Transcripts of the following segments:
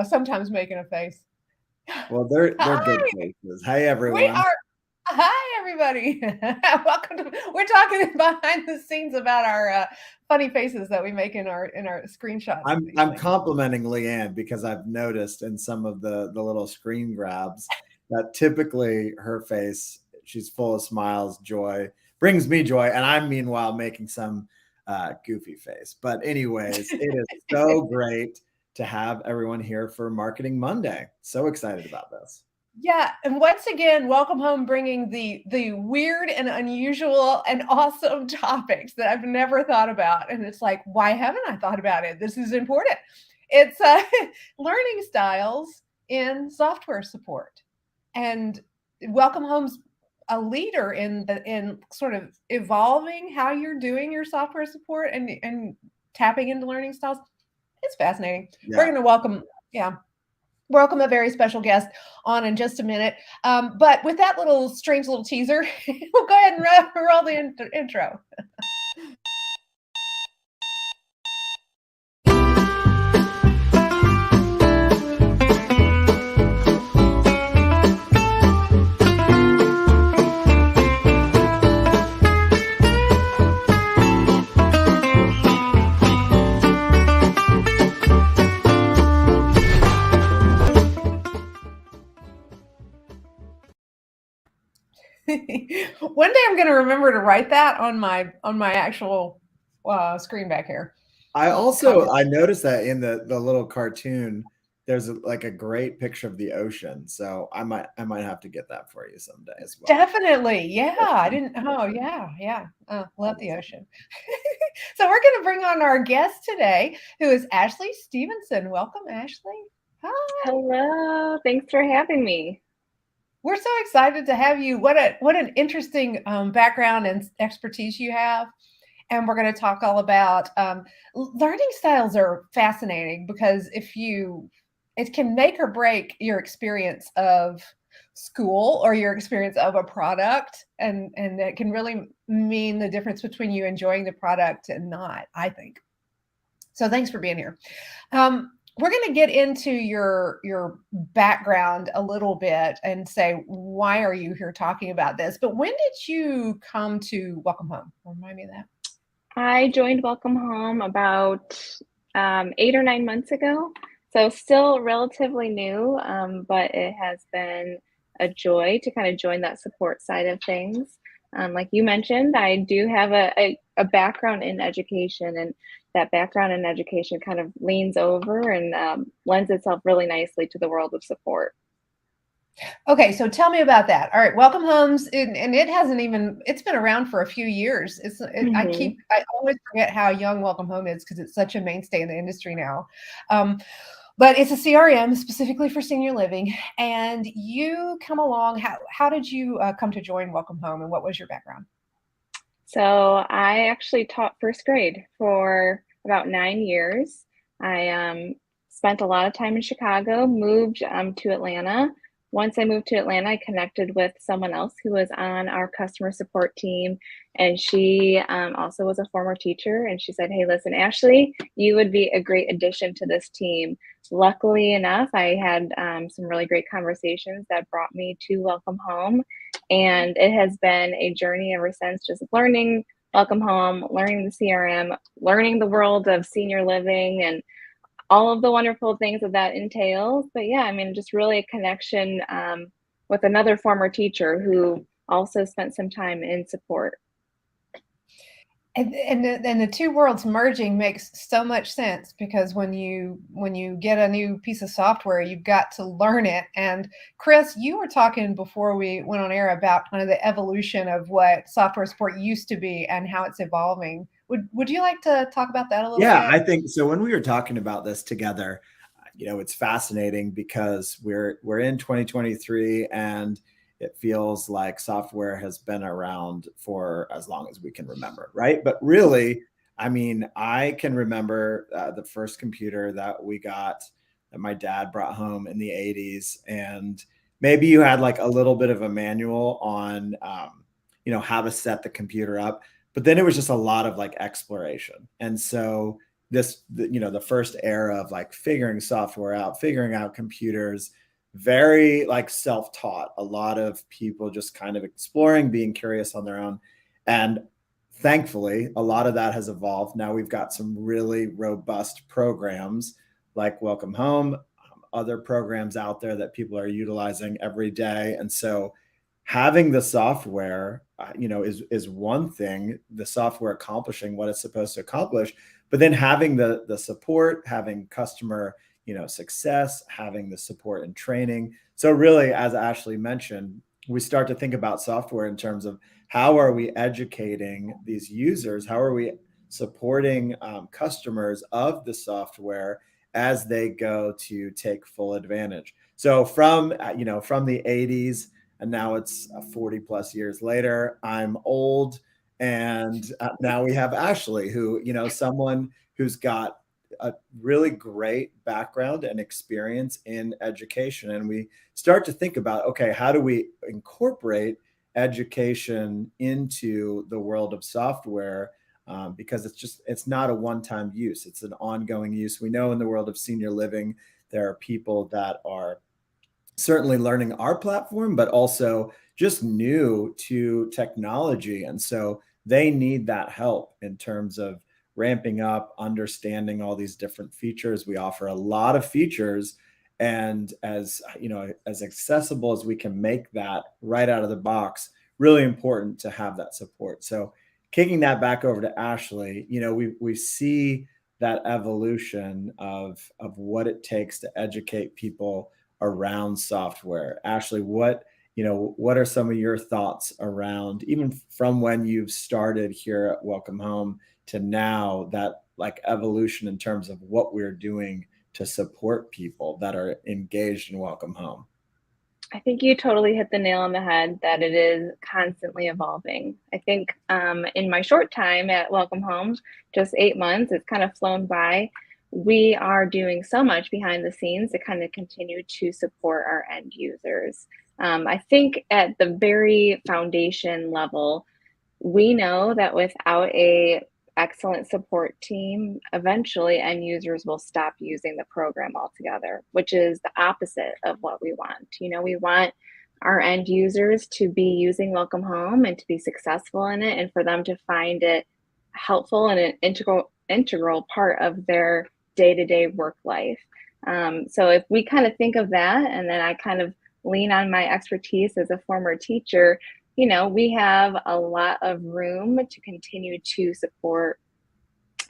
sometimes making a face. Well, they're Hi, good faces. Hey, we everyone. are. Hi, everybody. Welcome to. We're talking behind the scenes about our funny faces that we make in our screenshots of these I'm things. complimenting Leanne because I've noticed in some of the little screen grabs that typically her face, she's full of smiles, joy, brings me joy, and I'm meanwhile making some goofy face. But anyways, it is so great to have everyone here for Marketing Monday. So excited about this. Yeah, and once again, welcome home, bringing the weird and unusual and awesome topics that I've never thought about, and it's like, why haven't I thought about it? This is important. It's learning styles in software support, and welcome home's a leader in sort of evolving how you're doing your software support and tapping into learning styles. It's fascinating. We're Yeah. going to welcome a very special guest on in just a minute. But with that little strange little teaser, we'll go ahead and roll the intro. One day I'm going to remember to write that on my actual screen back here. I noticed that in the little cartoon, there's like a great picture of the ocean. So I might have to get that for you someday as well. Definitely. Yeah. I didn't. Oh, yeah. Yeah. Love the ocean. So we're going to bring on our guest today, who is Ashley Stevenson. Welcome, Ashley. Hi. Hello, thanks for having me. We're so excited to have you. What an interesting background and expertise you have. And we're going to talk all about learning styles are fascinating because it can make or break your experience of school or your experience of a product, and it can really mean the difference between you enjoying the product and not, I think. So thanks for being here. We're going to get into your background a little bit and say, why are you here talking about this? But when did you come to Welcome Home? Remind me of that. I joined Welcome Home about 8 or 9 months ago, so still relatively new, but it has been a joy to kind of join that support side of things. Like you mentioned, I do have a background in education, and that background in education kind of leans over and lends itself really nicely to the world of support. Okay, so tell me about that. All right, Welcome Homes, and it's been around for a few years. Mhm. I always forget how young Welcome Home is because it's such a mainstay in the industry now. Um, but it's a CRM specifically for senior living, and you come along. How did you come to join Welcome Home, and what was your background? So I actually taught first grade for about 9 years. I spent a lot of time in Chicago, moved to Atlanta. Once I moved to Atlanta, I connected with someone else who was on our customer support team, and she also was a former teacher. And she said, "Hey, listen, Ashley, you would be a great addition to this team." Luckily enough, I had some really great conversations that brought me to Welcome Home, and it has been a journey ever since, just learning Welcome Home, learning the CRM, learning the world of senior living, and all of the wonderful things that that entails. But yeah, I mean, just really a connection with another former teacher who also spent some time in support. And the two worlds merging makes so much sense because when you get a new piece of software, you've got to learn it. And Chris, you were talking before we went on air about kind of the evolution of what software support used to be and how it's evolving. Would you like to talk about that a little Yeah, bit? I think so. When we were talking about this together, it's fascinating because we're in 2023 and it feels like software has been around for as long as we can remember, right? But really, I mean, I can remember the first computer that we got that my dad brought home in the 80s, and maybe you had like a little bit of a manual on, how to set the computer up, but then it was just a lot of like exploration. And so the first era of like figuring software out, figuring out computers, very like self-taught. A lot of people just kind of exploring, being curious on their own. And thankfully, a lot of that has evolved. Now we've got some really robust programs like WelcomeHome, other programs out there that people are utilizing every day. And so having the software, is one thing, the software accomplishing what it's supposed to accomplish, but then having the support, having customer, success, having the support and training. So really, as Ashley mentioned, we start to think about software in terms of how are we educating these users? How are we supporting customers of the software as they go to take full advantage? So from the 80s, and now it's 40 plus years later, I'm old. And now we have Ashley, who, someone who's got a really great background and experience in education. And we start to think about, okay, how do we incorporate education into the world of software? Because it's not a one-time use. It's an ongoing use. We know in the world of senior living, there are people that are certainly learning our platform, but also just new to technology. And so they need that help in terms of ramping up, understanding all these different features. We offer a lot of features, and as accessible as we can make that right out of the box, really important to have that support. So kicking that back over to Ashley, we see that evolution of what it takes to educate people around software. Ashley, what are some of your thoughts around, even from when you've started here at WelcomeHome to now, that like evolution in terms of what we're doing to support people that are engaged in WelcomeHome? I think you totally hit the nail on the head that it is constantly evolving. I think in my short time at WelcomeHome, just 8 months, it's kind of flown by. We are doing so much behind the scenes to kind of continue to support our end users. I think at the very foundation level, we know that without a excellent support team, eventually end users will stop using the program altogether, which is the opposite of what we want. We want our end users to be using WelcomeHome and to be successful in it, and for them to find it helpful and an integral part of their day-to-day work life. So if we kind of think of that, and then I kind of lean on my expertise as a former teacher, we have a lot of room to continue to support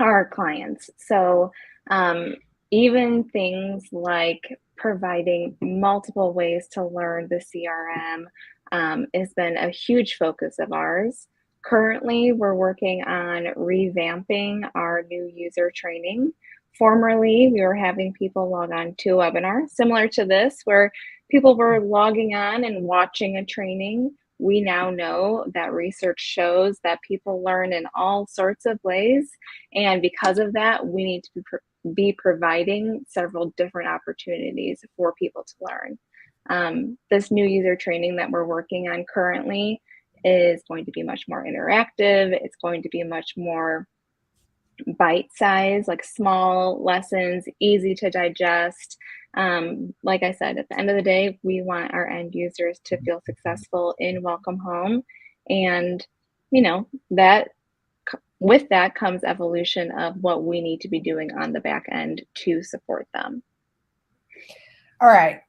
our clients. So even things like providing multiple ways to learn the CRM has been a huge focus of ours. Currently, we're working on revamping our new user training. Formerly, we were having people log on to a webinar similar to this, where people were logging on and watching a training. We now know that research shows that people learn in all sorts of ways. And because of that, we need to be providing several different opportunities for people to learn. This new user training that we're working on currently is going to be much more interactive. It's going to be much more bite-sized, like small lessons, easy to digest. Like I said, at the end of the day, we want our end users to feel successful in WelcomeHome. And, that with that comes evolution of what we need to be doing on the back end to support them. All right.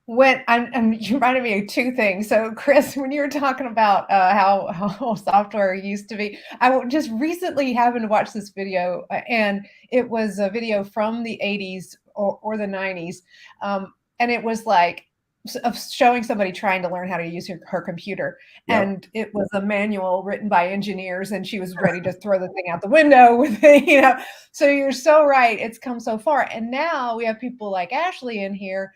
You reminded me of two things. So, Chris, when you were talking about how software used to be, I just recently happened to watch this video, and it was a video from the 80s or the 90s, and it was like of showing somebody trying to learn how to use her computer. Yep. And it was a manual written by engineers, and she was ready to throw the thing out the window with it, So you're so right. It's come so far. And now we have people like Ashley in here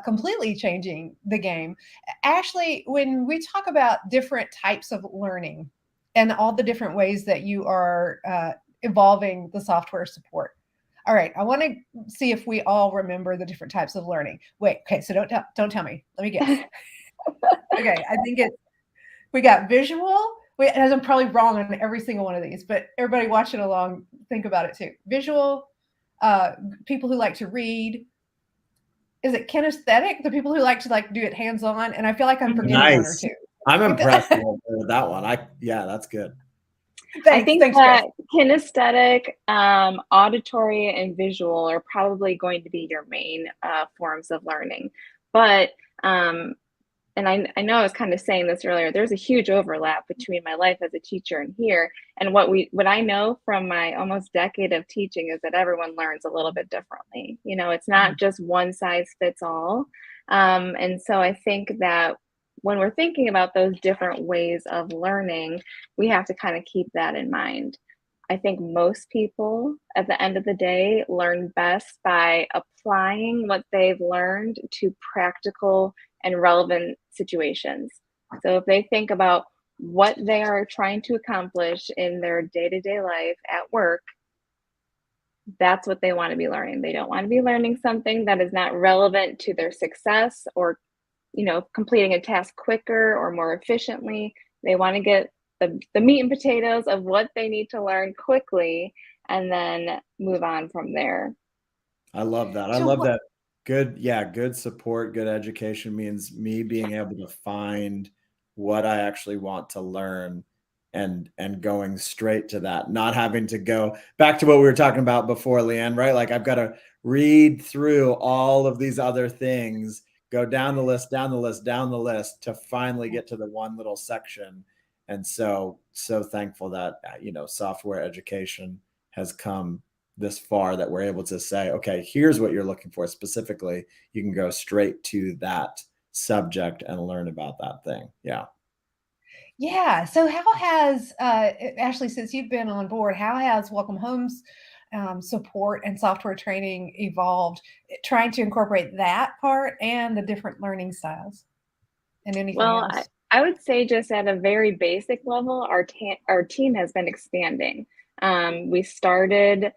completely changing the game. Ashley, when we talk about different types of learning and all the different ways that you are evolving the software support. All right, I want to see if we all remember the different types of learning. Wait, okay, so don't tell me. Let me guess. Okay, I think we got visual. I'm probably wrong on every single one of these, but everybody watching along, think about it too. Visual, people who like to read. Is it kinesthetic? The people who like to like do it hands-on, and I feel like I'm forgetting one or Nice. two. I'm impressed with that one. Yeah, that's good. I think Thanks, that Chris. kinesthetic, auditory, and visual are probably going to be your main forms of learning. But and I know I was kind of saying this earlier, there's a huge overlap between my life as a teacher and here. And what I know from my almost decade of teaching is that everyone learns a little bit differently. You know, it's not just one size fits all. And so I think that when we're thinking about those different ways of learning, we have to kind of keep that in mind. I think most people at the end of the day learn best by applying what they've learned to practical and relevant situations. So if they think about what they are trying to accomplish in their day-to-day life at work, that's what they want to be learning. They don't want to be learning something that is not relevant to their success or, you know, completing a task quicker or more efficiently. They want to get the meat and potatoes of what they need to learn quickly and then move on from there. I love that. I love that. Good support, good education means me being able to find what I actually want to learn and going straight to that, not having to go back to what we were talking about before, Leanne, right? Like I've got to read through all of these other things, go down the list, down the list, down the list to finally get to the one little section. And so thankful that, software education has come this far that we're able to say, okay, here's what you're looking for specifically. You can go straight to that subject and learn about that thing. Yeah. Yeah. So how has, Ashley, since you've been on board, how has Welcome Home's support and software training evolved, trying to incorporate that part and the different learning styles and anything else? I would say just at a very basic level, our team has been expanding. We started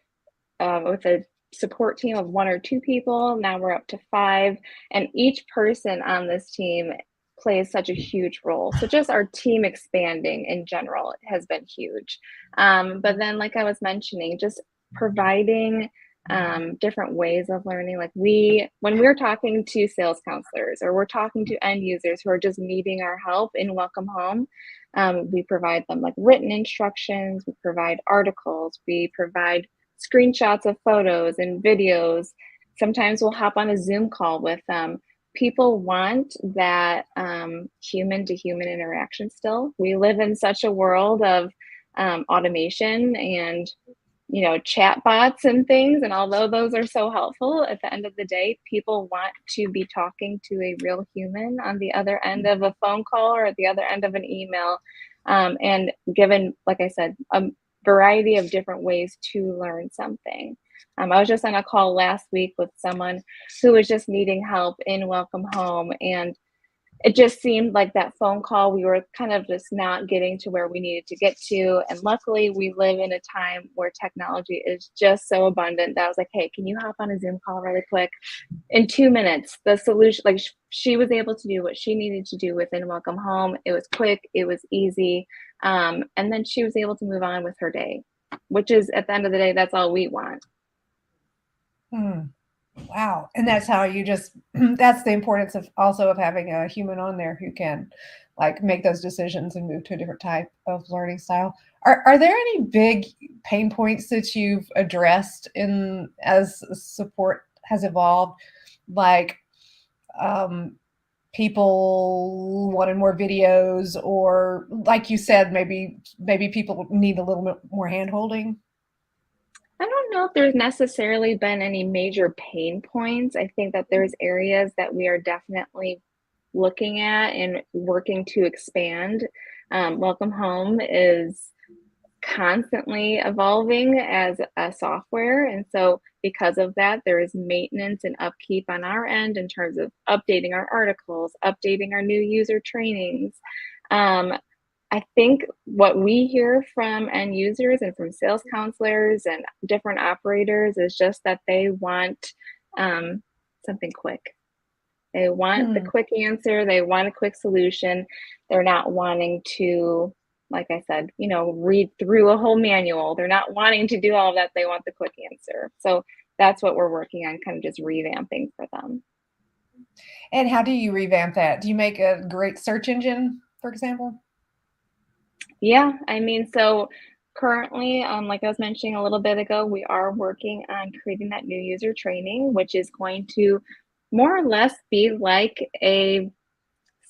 with a support team of 1 or 2 people. Now we're up to 5, and each person on this team plays such a huge role. So just our team expanding in general has been huge. But then, like I was mentioning, just providing different ways of learning. Like when we're talking to sales counselors or we're talking to end users who are just needing our help in Welcome Home, we provide them like written instructions, we provide articles, we provide screenshots of photos and videos. Sometimes we'll hop on a Zoom call with them. People want that human to human interaction still. We live in such a world of automation and chat bots and things. And although those are so helpful, at the end of the day, people want to be talking to a real human on the other end of a phone call or at the other end of an email. And given, like I said, a variety of different ways to learn something. I was just on a call last week with someone who was just needing help in Welcome Home, and it just seemed like that phone call, we were kind of just not getting to where we needed to get to. And luckily, we live in a time where technology is just so abundant that I was like, hey, can you hop on a Zoom call really quick? In 2 minutes, the solution, like she was able to do what she needed to do within Welcome Home. It was quick, it was easy. And then she was able to move on with her day, which is, at the end of the day, that's all we want. Wow. And that's how that's the importance of having a human on there who can like make those decisions and move to a different type of learning style. Are there any big pain points that you've addressed as support has evolved? Like people wanted more videos, or like you said, maybe people need a little bit more hand holding? I don't know if there's necessarily been any major pain points. I think that there's areas that we are definitely looking at and working to expand. Welcome Home is constantly evolving as a software. And so because of that, there is maintenance and upkeep on our end in terms of updating our articles, updating our new user trainings. I think what we hear from end users and from sales counselors and different operators is just that they want something quick. They want the quick answer. They want a quick solution. They're not wanting to, like I said, read through a whole manual. They're not wanting to do all of that. They want the quick answer. So that's what we're working on, kind of just revamping for them. And how do you revamp that? Do you make a great search engine, for example? Yeah, I mean, so currently, like I was mentioning a little bit ago, we are working on creating that new user training, which is going to more or less be like a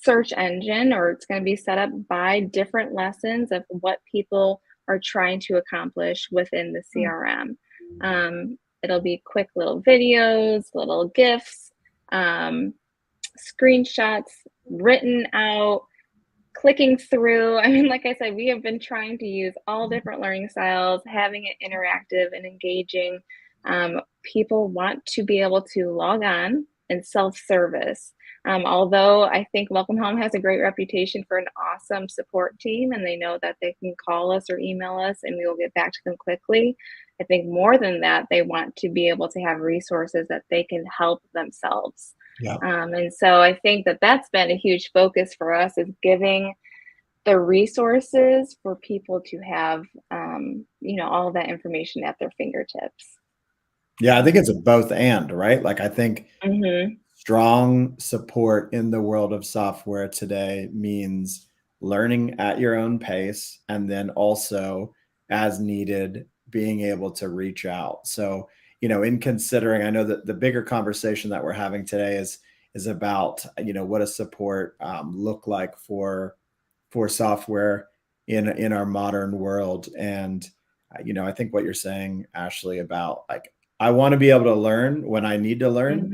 search engine, or it's going to be set up by different lessons of what people are trying to accomplish within the CRM. It'll be quick little videos, little GIFs, screenshots written out, clicking through. I mean, like I said, we have been trying to use all different learning styles, having it interactive and engaging. People want to be able to log on and self-service. Although I think Welcome Home has a great reputation for an awesome support team, and they know that they can call us or email us and we will get back to them quickly. I think more than that, they want to be able to have resources that they can help themselves. Yeah. And so I think that that's been a huge focus for us, is giving the resources for people to have, all of that information at their fingertips. Yeah, I think it's a both and, right? Like I think strong support in the world of software today means learning at your own pace, and then also as needed, being able to reach out. So, in considering, I know that the bigger conversation that we're having today is about, what does support look like for software in our modern world. And, I think what you're saying, Ashley, about like, I want to be able to learn when I need to learn.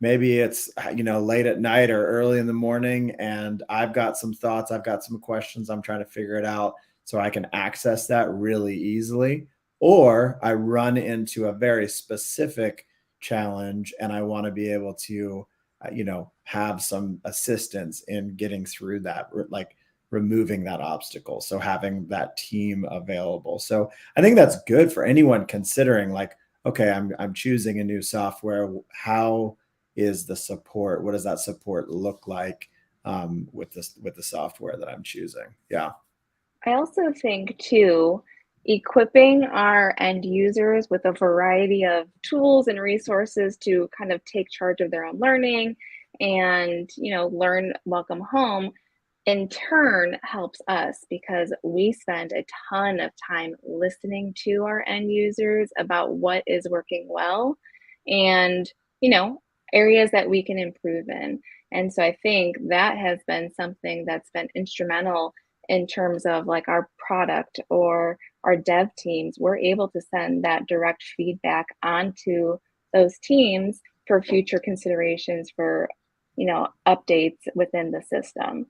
Maybe it's, late at night or early in the morning, and I've got some thoughts, I've got some questions, I'm trying to figure it out so I can access that really easily. Or I run into a very specific challenge and I want to be able to, have some assistance in getting through that, like removing that obstacle. So having that team available. So I think that's good for anyone considering, like, okay, I'm choosing a new software. How is the support? What does that support look like with the software that I'm choosing? Yeah. I also think too, equipping our end users with a variety of tools and resources to kind of take charge of their own learning and, learn Welcome Home in turn helps us, because we spend a ton of time listening to our end users about what is working well and, areas that we can improve in. And so I think that has been something that's been instrumental in terms of like our product or our dev teams. We're able to send that direct feedback onto those teams for future considerations for, updates within the system.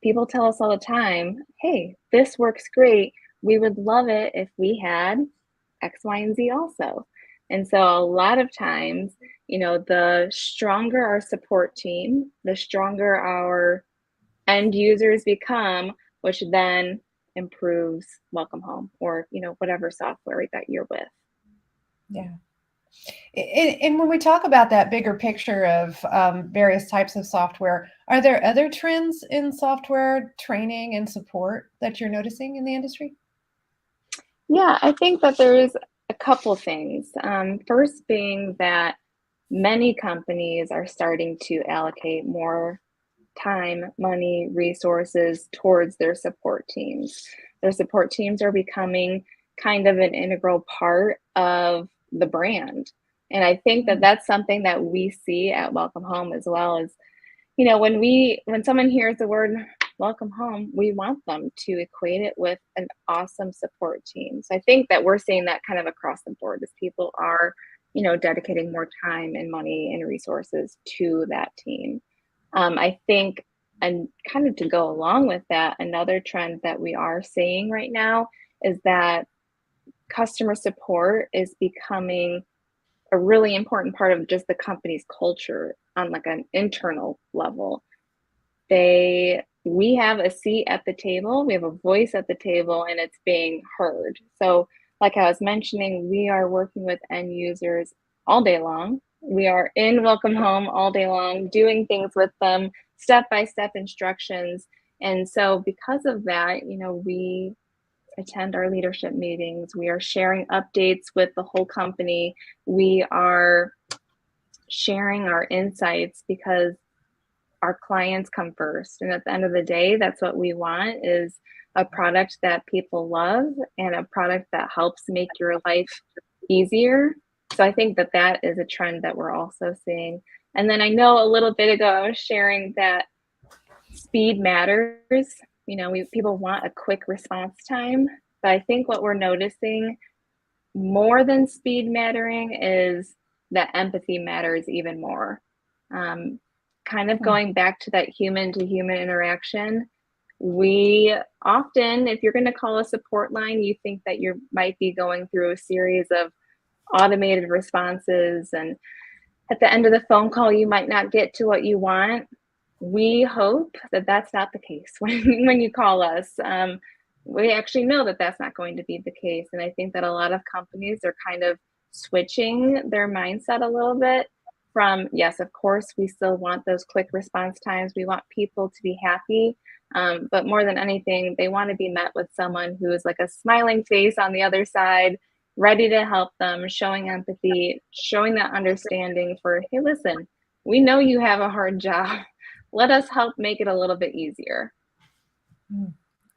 People tell us all the time, hey, this works great. We would love it if we had X, Y, and Z also. And so a lot of times, the stronger our support team, the stronger our end users become, which then improves Welcome Home or, whatever software that you're with. Yeah. And when we talk about that bigger picture of various types of software, are there other trends in software training and support that you're noticing in the industry? Yeah, I think that there's a couple things. First being that many companies are starting to allocate more time, money, resources towards their support teams. Their support teams are becoming kind of an integral part of the brand. And I think that that's something that we see at Welcome Home as well. As when someone hears the word Welcome Home, we want them to equate it with an awesome support team. So I think that we're seeing that kind of across the board as people are, dedicating more time and money and resources to that team. I think, and kind of to go along with that, another trend that we are seeing right now is that customer support is becoming a really important part of just the company's culture on like an internal level. We have a seat at the table, we have a voice at the table, and it's being heard. So like I was mentioning, we are working with end users all day long. We are in Welcome Home all day long, doing things with them, step-by-step instructions. And so because of that, we attend our leadership meetings. We are sharing updates with the whole company. We are sharing our insights because our clients come first. And at the end of the day, that's what we want, is a product that people love and a product that helps make your life easier. So I think that that is a trend that we're also seeing. And then I know a little bit ago I was sharing that speed matters. You know, people want a quick response time, but I think what we're noticing more than speed mattering is that empathy matters even more. Kind of going back to that human to human interaction, we often, if you're going to call a support line, you think that you might be going through a series of automated responses, and at the end of the phone call, you might not get to what you want. We hope that that's not the case when you call us. We actually know that that's not going to be the case. And I think that a lot of companies are kind of switching their mindset a little bit from, yes, of course, we still want those quick response times. We want people to be happy. But more than anything, they want to be met with someone who is like a smiling face on the other side, ready to help them, showing empathy, showing that understanding for, hey, listen, we know you have a hard job. Let us help make it a little bit easier.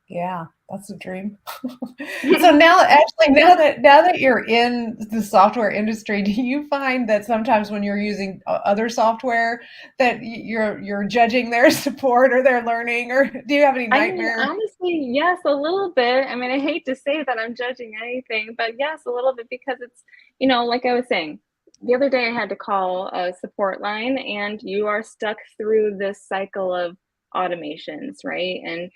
Yeah, that's a dream. So now, actually, now that you're in the software industry, do you find that sometimes when you're using other software that you're judging their support or their learning, or do you have any nightmare? I mean, honestly, yes, a little bit. I mean, I hate to say that I'm judging anything, but yes, a little bit, because it's, you know, like I was saying, the other day I had to call a support line, and you are stuck through this cycle of automations, right? And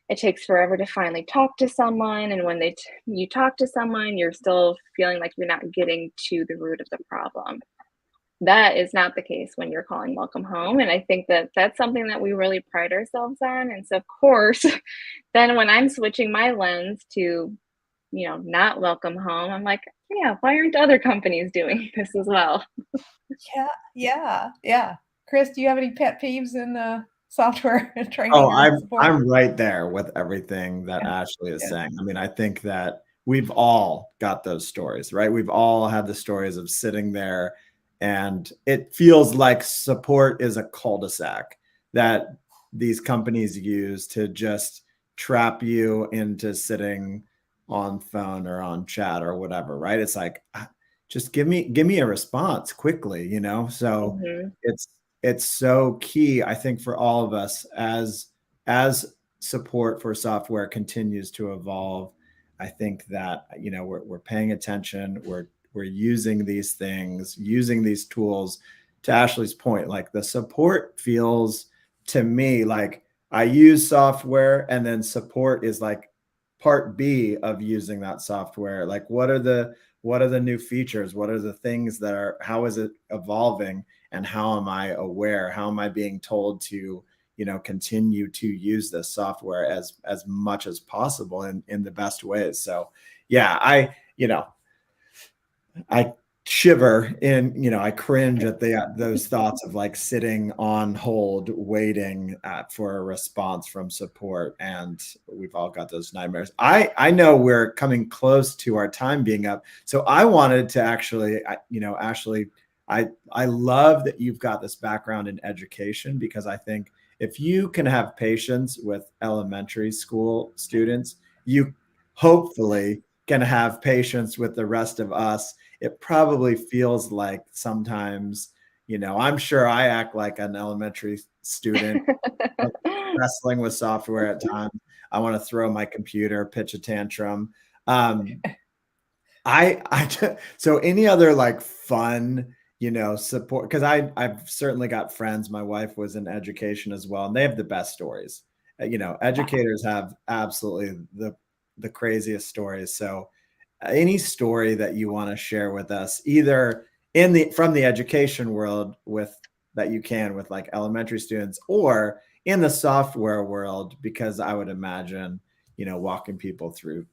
it takes forever to finally talk to someone. And when you talk to someone, you're still feeling like you're not getting to the root of the problem. That is not the case when you're calling Welcome Home. And I think that that's something that we really pride ourselves on. And so, of course, then when I'm switching my lens to, you know, not Welcome Home, I'm like, yeah, why aren't other companies doing this as well? Yeah. Chris, do you have any pet peeves in the software and training Oh, or support? I'm right there with everything that Ashley is saying. I mean, I think that we've all got those stories, right? We've all had the stories of sitting there, and it feels like support is a cul-de-sac that these companies use to just trap you into sitting on phone or on chat or whatever, right? It's like, just give me a response quickly, you know? So it's so key, I think, for all of us as support for software continues to evolve. I think that, you know, we're paying attention, we're using these things, using these tools. To Ashley's point, like, the support feels to me like I use software, and then support is like part B of using that software. Like, what are the new features? What are the things that are, how is it evolving? And how am I aware? How am I being told to, you know, continue to use this software as much as possible in the best ways? So yeah, I shiver in, you know, I cringe at those thoughts of like sitting on hold waiting for a response from support, and we've all got those nightmares. I know we're coming close to our time being up, so I wanted to actually, Ashley, I love that you've got this background in education, because I think if you can have patience with elementary school students, you hopefully can have patience with the rest of us. It probably feels like sometimes, you know, I'm sure I act like an elementary student wrestling with software at times. I want to throw my computer, pitch a tantrum. So any other like fun, you know, support, because I've certainly got friends. My wife was in education as well, and they have the best stories. You know, educators have absolutely the craziest stories. So any story that you want to share with us, either from the education world that you can with like elementary students, or in the software world, because I would imagine, you know, walking people through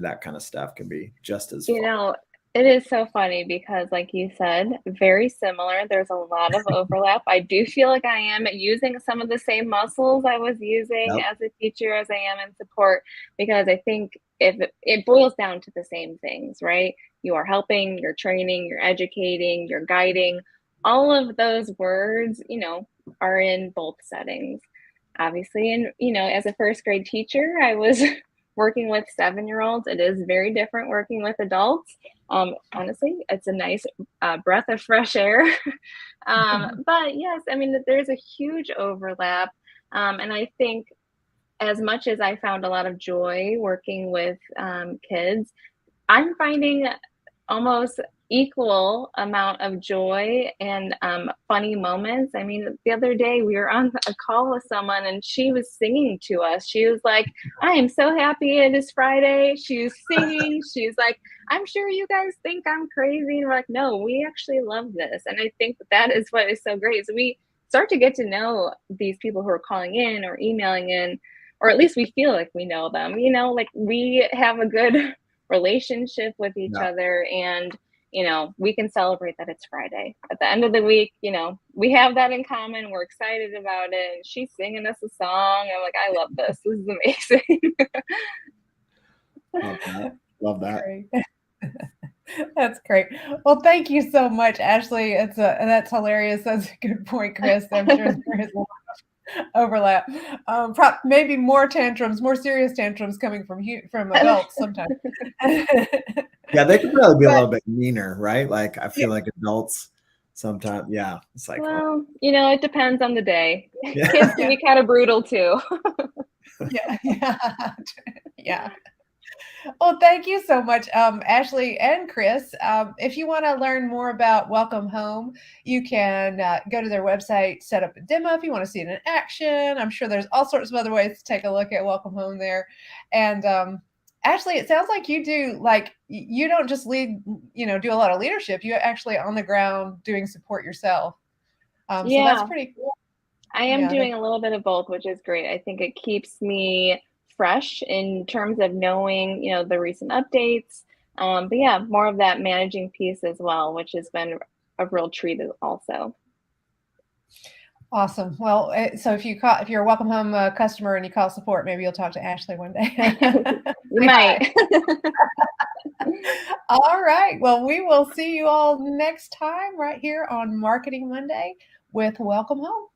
that kind of stuff can be just as fun. You know, It is so funny because, like you said, very similar. There's a lot of overlap. I do feel like I am using some of the same muscles I was using Yep. as a teacher as I am in support, because I think if it boils down to the same things, right? You are helping, you're training, you're educating, you're guiding. All of those words, are in both settings. Obviously, and as a first grade teacher, I was working with 7-year-olds. It is very different working with adults. Honestly, it's a nice breath of fresh air. But yes, I mean, there's a huge overlap. And I think as much as I found a lot of joy working with kids, I'm finding almost equal amount of joy and funny moments. I mean, the other day we were on a call with someone and she was singing to us. She was like, I am so happy it is Friday. She's singing. She's like, I'm sure you guys think I'm crazy. And we're like, no, we actually love this. And I think that is what is so great. So we start to get to know these people who are calling in or emailing in, or at least we feel like we know them, like we have a good relationship with each Yeah. other, and we can celebrate that it's Friday at the end of the week. We have that in common. We're excited about it, and she's singing us a song. I'm like, I love this is amazing. Love that. Love that. Great. That's great. Well, thank you so much, Ashley. That's hilarious. That's a good point, Chris. I'm sure there is a lot of overlap. Maybe more serious tantrums coming from adults sometimes. Yeah, they could probably be a But- little bit meaner, right? Like I feel like adults sometimes, yeah, it's like, Well, it depends on the day. Yeah. Kids can be kind of brutal too. Yeah. Well, thank you so much, Ashley and Chris. If you want to learn more about Welcome Home, you can go to their website, set up a demo if you want to see it in action. I'm sure there's all sorts of other ways to take a look at Welcome Home there. And Ashley, it sounds like you don't just lead, do a lot of leadership. You're actually on the ground doing support yourself. So that's pretty cool. I am doing a little bit of both, which is great. I think it keeps me fresh in terms of knowing, the recent updates. But yeah, more of that managing piece as well, which has been a real treat also. Awesome. Well, so if you're a Welcome Home customer and you call support, maybe you'll talk to Ashley one day. You might. All right. Well, we will see you all next time right here on Marketing Monday with Welcome Home.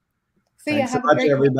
See Thanks ya. so much, everybody.